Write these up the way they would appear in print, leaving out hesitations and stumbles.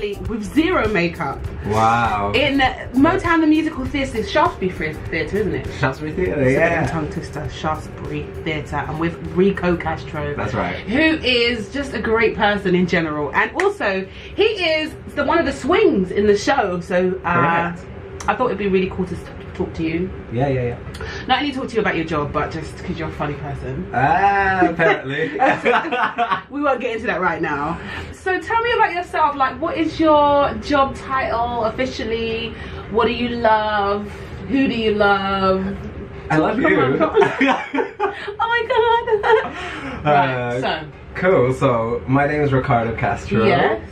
sadly with zero makeup. Wow. In Motown the Musical Theatre, Shaftesbury Theatre, isn't it? Shaftesbury Theatre, yeah. Tongue twister, Shaftesbury Theatre, and with Rico Castro. That's right. Who is just a great person in general, and also he is one of the swings in the show. So I thought it'd be really cool to talk to you. Yeah. Not only talk to you about your job, but just because you're a funny person. Apparently. We won't get into that right now. So tell me about yourself. Like, what is your job title officially? What do you love? Who do you love? I love you. Oh my god. Right, so. Cool, so my name is Ricardo Castro. Yes.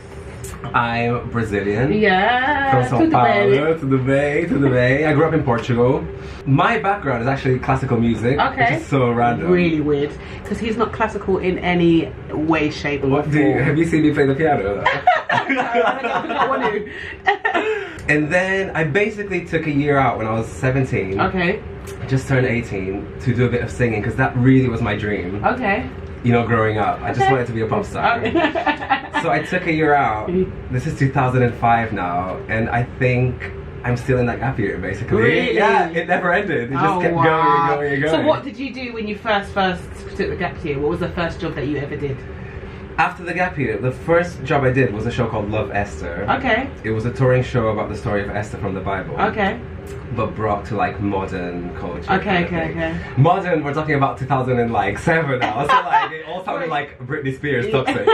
I'm Brazilian. Yeah. From Sao Paulo to the Bay. I grew up in Portugal. My background is actually classical music. Okay. Which is so random. Really weird. Because he's not classical in any way, shape, or form. Have you seen me play the piano? I don't want to. And then I basically took a year out when I was 17. Okay. Just turned 18 to do a bit of singing because that really was my dream. Okay. You know, growing up. I just wanted to be a pop star. Okay. So I took a year out. This is 2005 now, and I think I'm still in that gap year, basically. Really? Yeah, it never ended. It just kept going and going. So what did you do when you first took the gap year? What was the first job that you ever did? After the gap year, the first job I did was a show called Love Esther. Okay. It was a touring show about the story of Esther from the Bible. Okay. But brought to like modern culture. Okay. Modern, we're talking about 2007 now. So like it all sounded like Britney Spears toxic.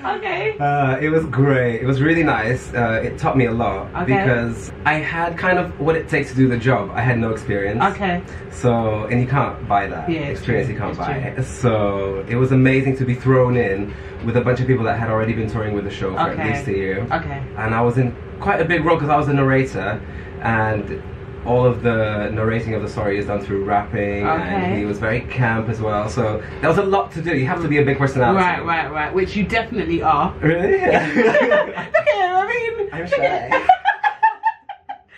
Okay. It was great. It was really nice. It taught me a lot because I had kind of what it takes to do the job. I had no experience. Okay. So, and you can't buy that experience. You can't buy it. So it was amazing to be thrown in with a bunch of people that had already been touring with the show for at least a year. Okay. And I was in quite a big role because I was the narrator, and all of the narrating of the story is done through rapping, and he was very camp as well, so there was a lot to do. You have to be a big personality. Right, which you definitely are. Really? Look at him, I mean, I'm shy.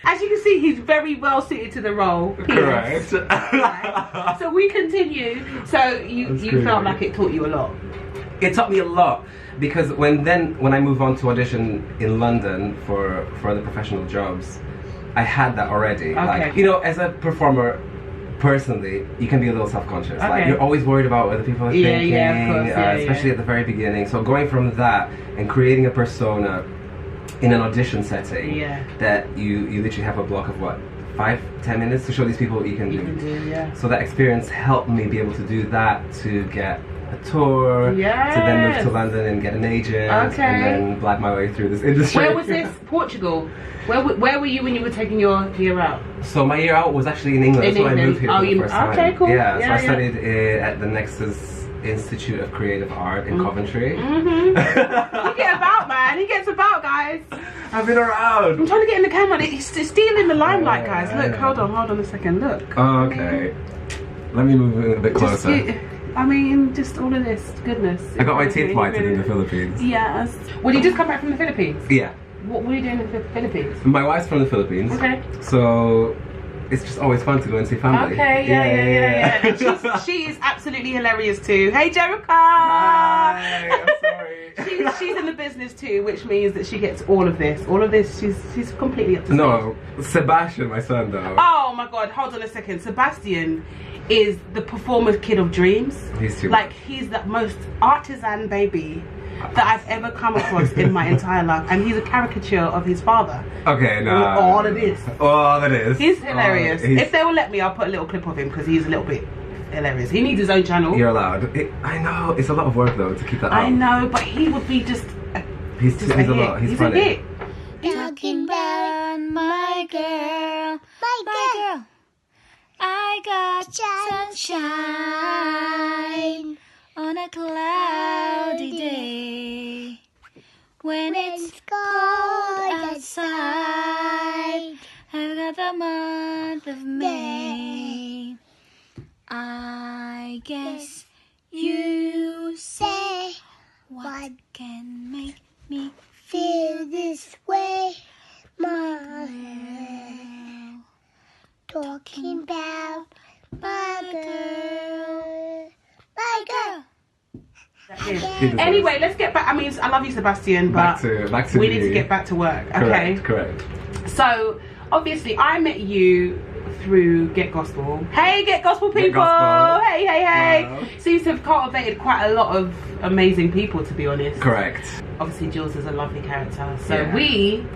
As you can see, he's very well suited to the role. Correct. Right. So we continue. So you felt like it taught you a lot? It taught me a lot, because when I moved on to audition in London for the professional jobs, I had that already. Like, you know, as a performer, personally, you can be a little self-conscious. Like, you're always worried about what other people are thinking, especially at the very beginning. So going from that and creating a persona in an audition setting, that you literally have a block of what, 5-10 minutes to show these people what you can do. So that experience helped me be able to do that, to get a tour, to then move to London and get an agent, and then black my way through this industry. Where was this? Portugal? Where were you when you were taking your year out? So my year out was actually in England. That's when I moved here for the first time. Okay, cool. Yeah, so I studied at the Nexus Institute of Creative Art in Coventry. You get about, man. He gets about, guys. I've been around. I'm trying to get in the camera. He's stealing the limelight, guys. Look, hold on a second. Look. Oh, okay. Let me move in a bit closer. I mean, just all of this goodness. I got my teeth whitened in the Philippines. Yes. Well, you just come back from the Philippines? Yeah. What were you doing in the Philippines? My wife's from the Philippines. Okay. So it's just always fun to go and see family. Okay, yeah. She is absolutely hilarious too. Hey, Jerica! Hi, I'm sorry. She's in the business too, which means that she gets all of this. All of this, she's completely up to speed. No, Sebastian, my son, though. Oh my god, hold on a second. Sebastian is the performer's kid of dreams. He's too like, he's the most artisan baby that I've ever come across in my entire life, and he's a caricature of his father. Okay, no. All it is. All it is. He's hilarious. If they will let me, I'll put a little clip of him because he's a little bit hilarious. He needs his own channel. You're allowed. I know. It's a lot of work though to keep that up. I know, but he would be just. He's a lot. He's funny. A hit. Talking about my girl, my girl. I got sunshine on a cloudy day. When it's cold outside, I've got the month of May. I guess you say, what can make me feel this way, my girl? Talking about my girl, my girl. Anyway, let's get back. I mean, I love you, Sebastian, but back to we need to get back to work. Okay. Correct. So obviously, I met you through Get Gospel. Hey, Get Gospel people! Get Gospel. Hey! Wow. Seems to have cultivated quite a lot of amazing people, to be honest. Correct. Obviously, Jules is a lovely character, so we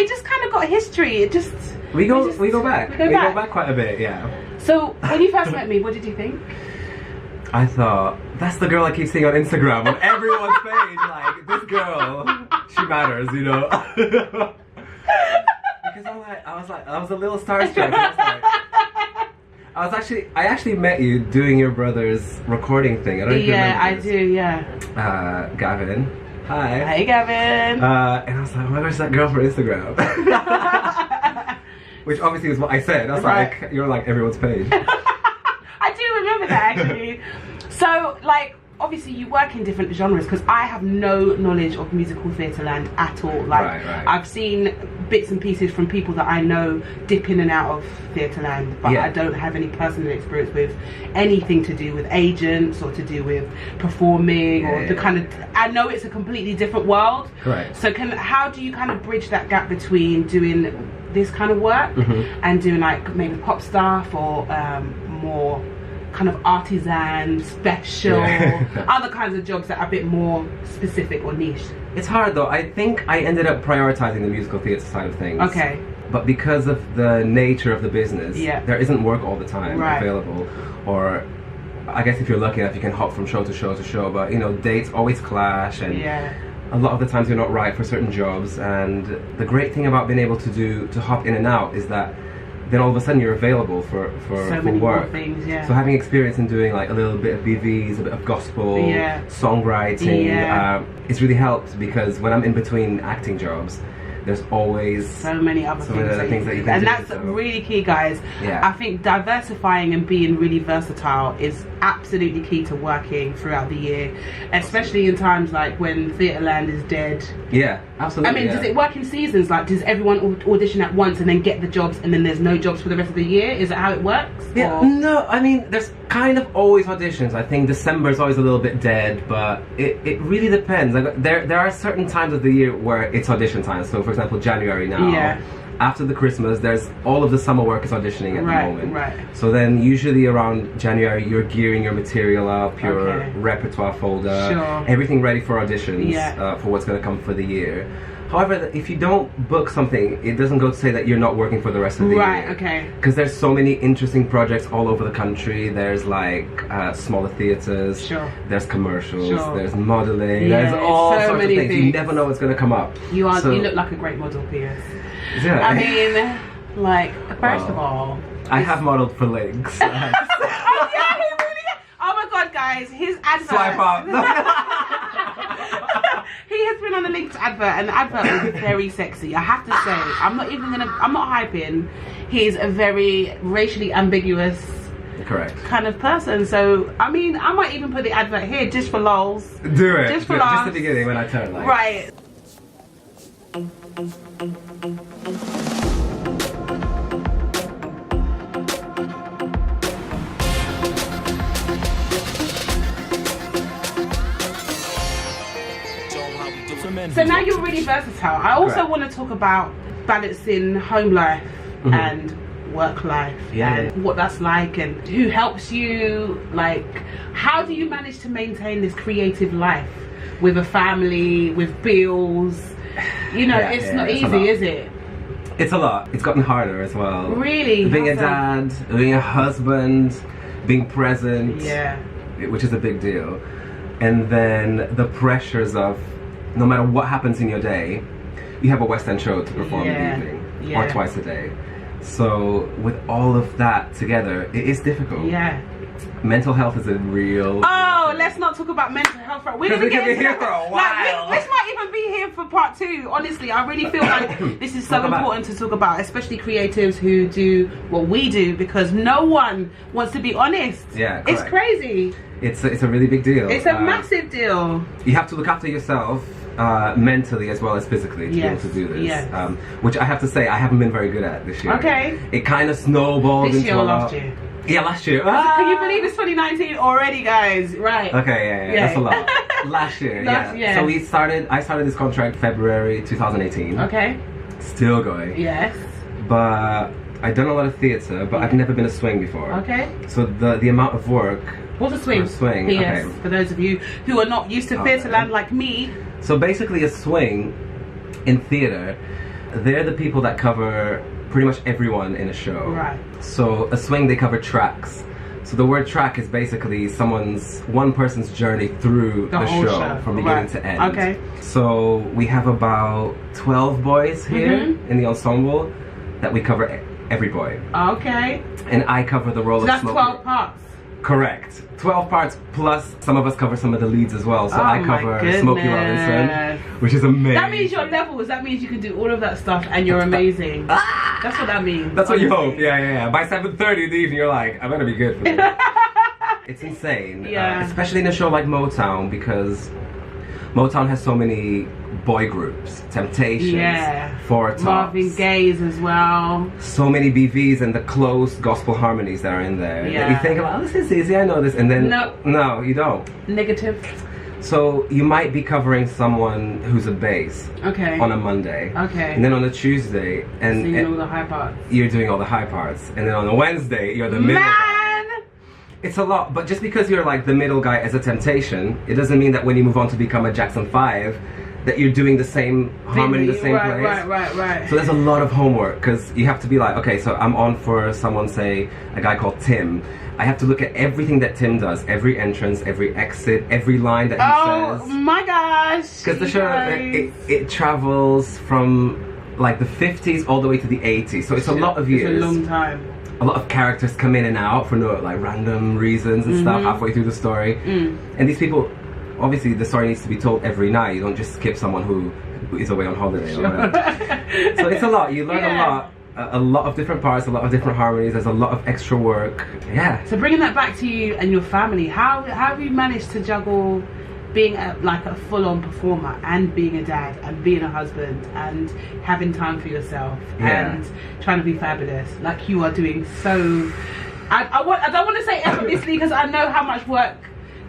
just kind of got history. It just we go back quite a bit, yeah. So when you first met me, what did you think? I thought, that's the girl I keep seeing on Instagram on everyone's page. Like, this girl, she matters, you know. Because I was a little starstruck. I actually met you doing your brother's recording thing. I don't know if you remember this. I do, yeah. Gavin. Hi. Hey, Gavin. And I was like, oh my gosh, that girl from Instagram. Which obviously is what I said. I was like, you're like everyone's page. I do remember that, actually. So, like, obviously you work in different genres, because I have no knowledge of musical theatre land at all. Like, I've seen bits and pieces from people that I know dip in and out of theatre land, but I don't have any personal experience with anything to do with agents or to do with performing or the kind of. I know it's a completely different world. Correct. So how do you kind of bridge that gap between doing this kind of work and doing like maybe pop stuff or more kind of artisan, special, other kinds of jobs that are a bit more specific or niche? It's hard though. I think I ended up prioritizing the musical theatre side of things. Okay. But because of the nature of the business, there isn't work all the time available. Or I guess if you're lucky enough, you can hop from show to show to show. But you know, dates always clash, and a lot of the times you're not right for certain jobs. And the great thing about being able to hop in and out is that then all of a sudden you're available for so many work. More things, So having experience in doing like a little bit of BVs, a bit of gospel, songwriting, it's really helped, because when I'm in between acting jobs, there's always so many other things that you can and do. That's really key, guys. I think diversifying and being really versatile is absolutely key to working throughout the year, especially in times like when Theatreland is dead. Yeah, absolutely. I mean, does it work in seasons? Like, does everyone audition at once and then get the jobs, and then there's no jobs for the rest of the year? Is that how it works? Yeah, no, I mean, there's kind of always auditions. I think December is always a little bit dead, but it really depends. Like, there are certain times of the year where it's audition time. So for example, January now, after the Christmas, there's all of the summer work is auditioning at the moment. So then usually around January, you're gearing your material up, your repertoire folder, everything ready for auditions for what's going to come for the year. However, if you don't book something, it doesn't go to say that you're not working for the rest of the year. Because there's so many interesting projects all over the country. There's like smaller theatres, there's commercials, there's modelling, there's all sorts of things. You never know what's going to come up. You look like a great model, P.S. I mean, like, first of all, I have modelled for Links. Oh my god, guys, his advert. Swipe up. He has been on the Links advert, and the advert was very sexy. I have to say, I'm not hyping. He's a very racially ambiguous kind of person. So, I mean, I might even put the advert here just for lols. Do it. Just for lols. Just the beginning when I turn like. Right. So now you're really versatile. I also want to talk about balancing home life and work life and what that's like, and who helps you. Like, how do you manage to maintain this creative life with a family, with bills? You know, it's not easy, is it? It's a lot. It's gotten harder as well. Really? Being a dad, being a husband, being present, which is a big deal. And then the pressures of, no matter what happens in your day, you have a West End show to perform in the evening, or twice a day. So with all of that together, it is difficult. Mental health is a real... Oh, let's not talk about mental health. We're going to get here for a while. Like, this might even be here for part 2. Honestly, I really feel like this is so important to talk about, especially creatives who do what we do, because no one wants to be honest. Yeah, correct. It's crazy. It's a really big deal. It's a massive deal. You have to look after yourself mentally as well as physically to be able to do this. Which I have to say I haven't been very good at this year. It kind of snowballed this into year a or lot. last year? Yeah, last year. Can you believe it's 2019 already, guys? Right. Okay, yeah. That's a lot. Last year, yeah. So I started this contract February 2018. Okay. Still going. Yes. But I've done a lot of theatre, but I've never been a swing before. Okay. So the amount of work. What's a swing? Yes. Okay. For those of you who are not used to Theatreland like me. So basically a swing in theatre, they're the people that cover pretty much everyone in a show. Right. So a swing, they cover tracks. So the word track is basically one person's journey through the show from beginning to end. Okay. So we have about 12 boys here in the ensemble that we cover every boy. Okay. And I cover the role of that's Smokey. 12 parts. Correct. 12 parts plus some of us cover some of the leads as well. So I cover Smokey Robinson, which is amazing. That means your levels. That means you can do all of that stuff and you're amazing. That's what that means. That's what you hope. Yeah. By 7:30 in the evening, you're like, I better be good for this. It's insane. Yeah. Especially in a show like Motown, because Motown has so many boy groups, Temptations, Four Tops, Marvin Gaye's as well. So many BVs and the close gospel harmonies that are in there. Yeah. You think, oh, this is easy, I know this, and then no, you don't. Negative. So you might be covering someone who's a bass on a Monday, and then on a Tuesday, and singing all the high parts. You're doing all the high parts, and then on a Wednesday you're the middle guy. It's a lot, but just because you're like the middle guy as a Temptation, it doesn't mean that when you move on to become a Jackson 5, that you're doing the same harmony, the same place. Right. So there's a lot of homework, because you have to be like, okay, so I'm on for someone, say, a guy called Tim. I have to look at everything that Tim does, every entrance, every exit, every line that he says. Oh my gosh! Because the show, it travels from like the 50s all the way to the 80s, so it's a lot of years. It's a long time. A lot of characters come in and out for like random reasons and stuff halfway through the story. And these people, obviously the story needs to be told every night. You don't just skip someone who is away on holiday. Or so it's a lot. You learn a lot of different parts, a lot of different harmonies. There's a lot of extra work. Yeah. So bringing that back to you and your family, how have you managed to juggle being like a full-on performer and being a dad and being a husband and having time for yourself and trying to be fabulous like you are doing? So I don't want to say effortlessly, because I know how much work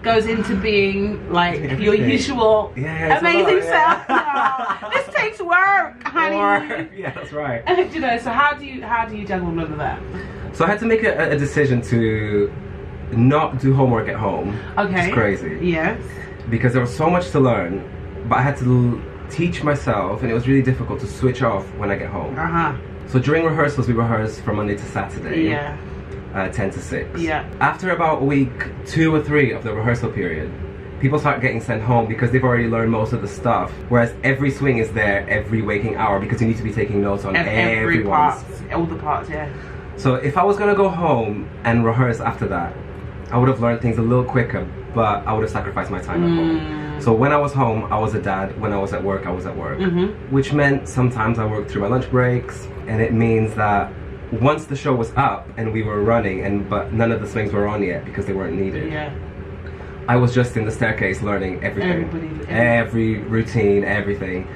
goes into being like your usual amazing self. No, this takes work, honey. Yeah, that's right. You know, so how do you juggle all of that? So I had to make a decision to not do homework at home. Okay. It's crazy. Yes. Because there was so much to learn, but I had to teach myself, and it was really difficult to switch off when I get home. So during rehearsals, we rehearse from Monday to Saturday. 10 to 6. After about week 2 or 3 of the rehearsal period, people start getting sent home because they've already learned most of the stuff. Whereas every swing is there every waking hour, because you need to be taking notes on every part, all the parts. So if I was gonna go home and rehearse after that, I would have learned things a little quicker, but I would have sacrificed my time at home. So when I was home, I was a dad. When I was at work, I was at work. Which meant sometimes I worked through my lunch breaks, and it means that once the show was up and we were running, but none of the swings were on yet because they weren't needed. I was just in the staircase learning everything. Every routine, everything.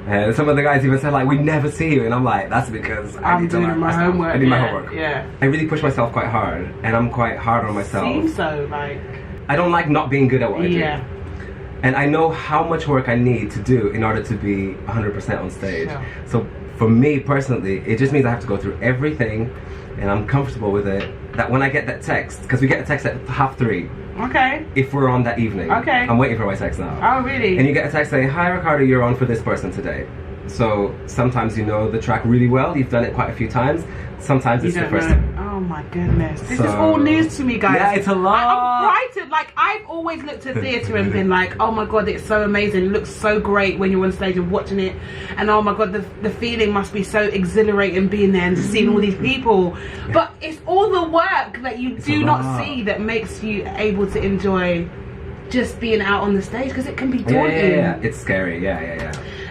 And some of the guys even said like, we never see you, and I'm like, that's because I need to learn my homework. I need my homework. I really push myself quite hard, and I'm quite hard on myself. Seems so, like. I don't like not being good at what I do. And I know how much work I need to do in order to be 100% on stage. So for me personally, it just means I have to go through everything, and I'm comfortable with it. That when I get that text, because we get a text at 3:30. If we're on that evening. I'm waiting for my text now. Oh, really? And you get a text saying, hi Ricardo, you're on for this person today. So sometimes you know the track really well, you've done it quite a few times. Sometimes it's the first time. Oh my goodness. This is all news to me, guys. Yeah, it's a lot. I'm frightened. Like, I've always looked at theatre and been like, oh my god, it's so amazing. It looks so great when you're on stage and watching it. And oh my god, the feeling must be so exhilarating being there and seeing all these people. But it's all the work that you do not see that makes you able to enjoy just being out on the stage, because it can be daunting. Yeah. It's scary.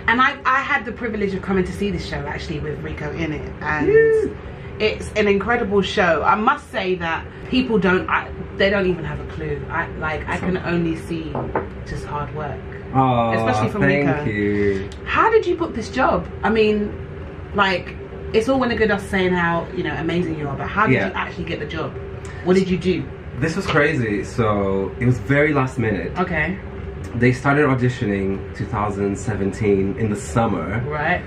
And I had the privilege of coming to see this show actually with Rico in it, and it's an incredible show. I must say that people they don't even have a clue. I can only see just hard work. Oh, especially from Rico. Thank you. How did you book this job? I mean, like, it's all well and good us saying how amazing you are, but how did you actually get the job? What did you do? This was crazy. So it was very last minute. Okay. They started auditioning 2017 in the summer. Right.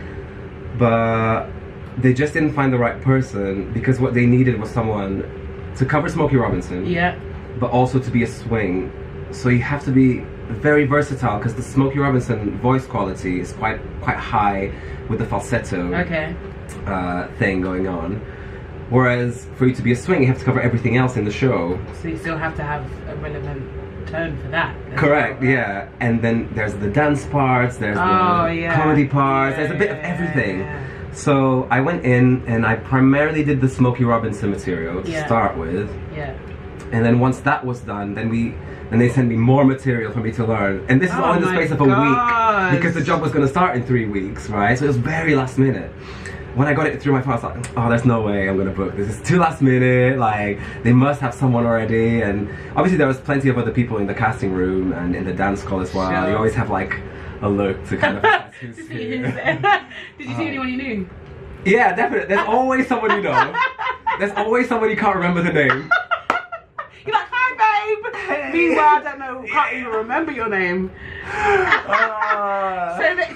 But they just didn't find the right person because what they needed was someone to cover Smokey Robinson. Yeah. But also to be a swing. So you have to be very versatile because the Smokey Robinson voice quality is quite high with the falsetto thing going on. Whereas for you to be a swing, you have to cover everything else in the show. So you still have to have a relevant tone for that. Correct, well, right? Yeah. And then there's the dance parts, there's the comedy parts, there's a bit of everything. Yeah. So I went in and I primarily did the Smokey Robinson material to start with. Yeah. And then once that was done, then they sent me more material for me to learn. And this is all in the space of a week because the job was going to start in 3 weeks, right? So it was very last minute. When I got it through my phone, I was like, oh, there's no way I'm gonna book this. It's too last minute, like, they must have someone already. And obviously there was plenty of other people in the casting room and in the dance call as well. Sure. You always have like a look to kind of assess who's here. Did you see anyone you knew? Yeah, definitely. There's always someone you know. There's always someone you can't remember the name. You're like, hi babe! Hey. Meanwhile, I don't know, can't even remember your name.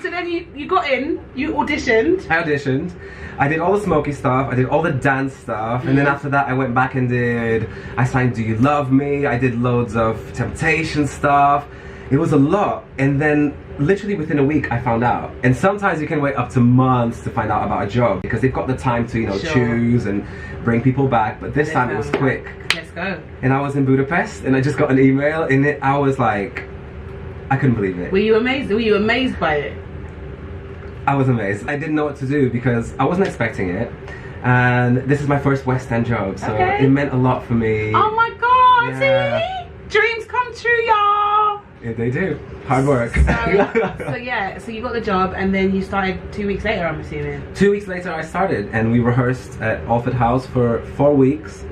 So then you got in, you auditioned. I auditioned. I did all the Smokey stuff, I did all the dance stuff, and then after that I went back and I signed Do You Love Me, I did loads of Temptation stuff. It was a lot, and then literally within a week I found out. And sometimes you can wait up to months to find out about a job because they've got the time to, you know, choose and bring people back, but this time it was quick. Let's go. And I was in Budapest and I just got an email and I was like, I couldn't believe it. Were you amazed? Were you amazed by it? I was amazed. I didn't know what to do because I wasn't expecting it. And this is my first West End job, so it meant a lot for me. Oh my god, see? Dreams come true, y'all. Yeah, they do. Hard work. So you got the job and then you started 2 weeks later, I'm assuming. 2 weeks later I started and we rehearsed at Alford House for 4 weeks.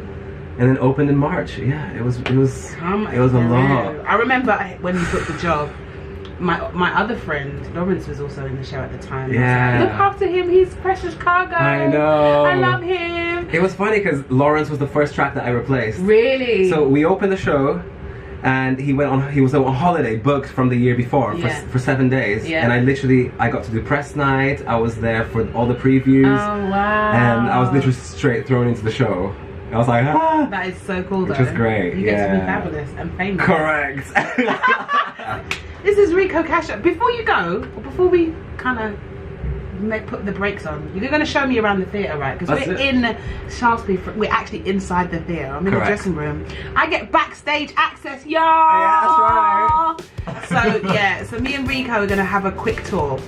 And then opened in March. Yeah, it was a lot. I remember when you booked the job, my other friend Lawrence was also in the show at the time. Yeah. Look after him, he's precious cargo. I know. I love him. It was funny because Lawrence was the first track that I replaced. Really? So we opened the show, and he was on holiday booked from the year before for 7 days. Yeah. And I got to do press night. I was there for all the previews. Oh wow. And I was literally straight thrown into the show. I was like, ah! That is so cool though. Which was great, You get to be fabulous and famous. Correct. This is Rico Castro. Before you go, or before we kind of put the brakes on, you're going to show me around the theatre, right? Because we're in Shaftesbury, we're actually inside the theatre. I'm in the dressing room. I get backstage access, y'all! Yeah, that's right. So me and Rico are going to have a quick tour.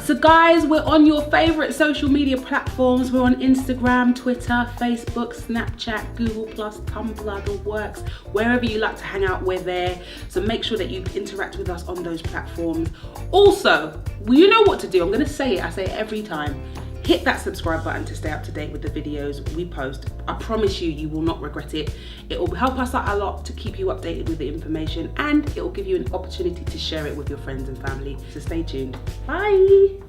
So guys, we're on your favorite social media platforms. We're on Instagram, Twitter, Facebook, Snapchat, Google+, Tumblr, the works. Wherever you like to hang out, we're there. So make sure that you interact with us on those platforms. Also, you know what to do. I'm gonna say it, I say it every time. Hit that subscribe button to stay up to date with the videos we post. I promise you will not regret it. It will help us out a lot to keep you updated with the information, and it will give you an opportunity to share it with your friends and family. So stay tuned. Bye.